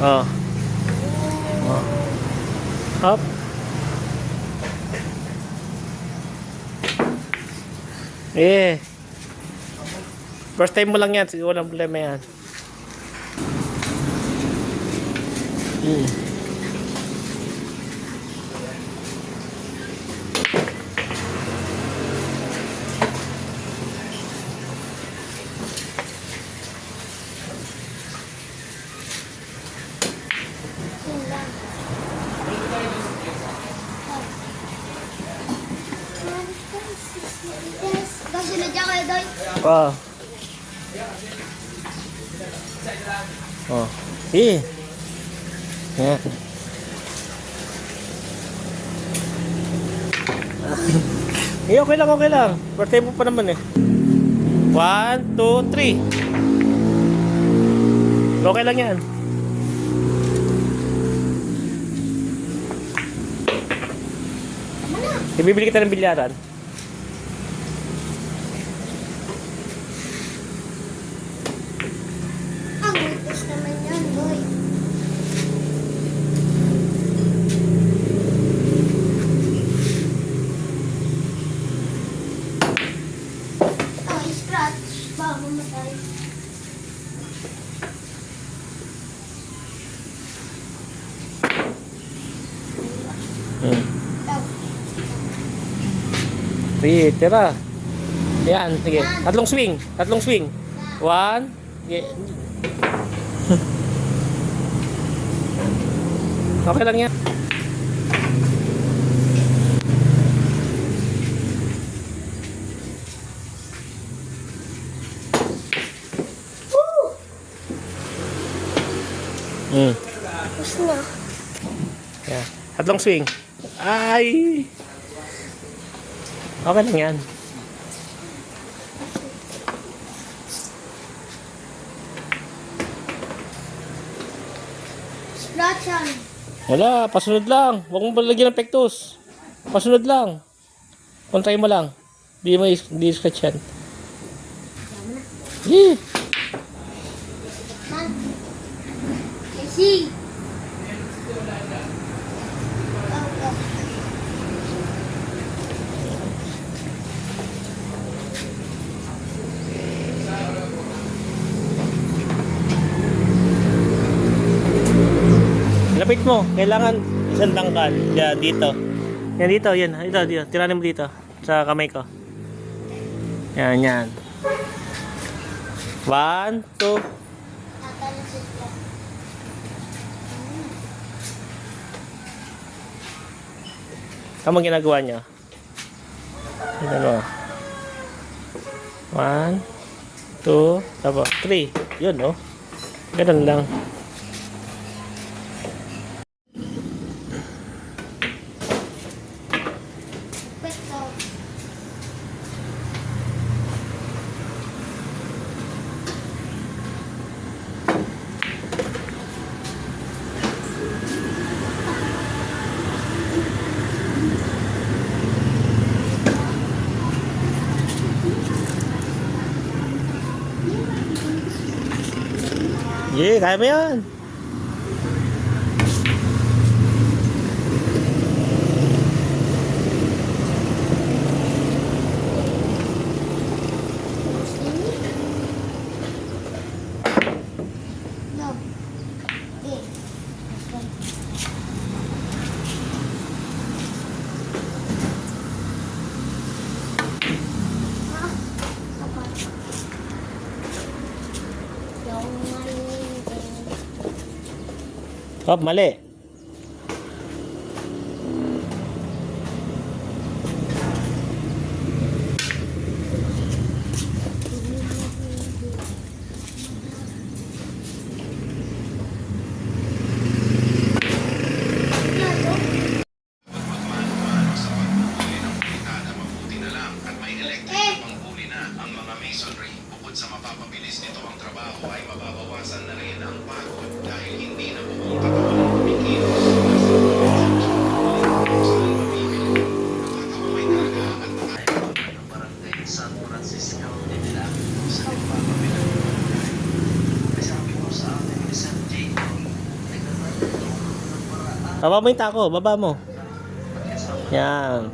Oh. Oh. Hop. Eh. First time mo lang yan. Siguro walang problema yan. Oh. Oh. Eh. Yeah. Eh, okay lang, okay lang. Birthday mo pa naman eh. 1, 2, 3. Okay lang yan. Ibibili kita ng bilyaran. Ang utos naman yan, boy. Oh, scratch. Baka mamatay. Sige, tira. Yan, sige. Tatlong swing. Tatlong swing. 1. Sige. Okay lang yan. Tapos na. Yan. Tatlong swing. Ay! Okay lang yan. Scratch yan. Wala, pasunod lang. Huwag mo balagyan ng pektos. Pasunod lang. Kontray mo lang. Di scratch yan. Eh. Man. I see. Lapit mo. Kailangan isang tangkal. Yan, dito. Yan, dito. Yan. Dito. Tiranin mo dito. Sa kamay ko. Yan, yan. 1, 2. Tatalasip yan. Tama ginagawa niya. Ano? 1, 2, tapos 3. Yun, no? Ganun lang. Pwesto. Yeah, kaya mo yan. No. Eh. Ah. Apa? Yung Oh, mali. Sa mapapabilis nito ang trabaho ay mababawasan na rin ang pagod dahil hindi na buong katawan ang kumikilos. Saan mabibili? Nakakawamay talaga at nakakawamay ng barangay San Francisco de Mila sa nagpapabili. Ay sabi ko sa atin ni San J. Baba mo yung tako, baba mo. Yan.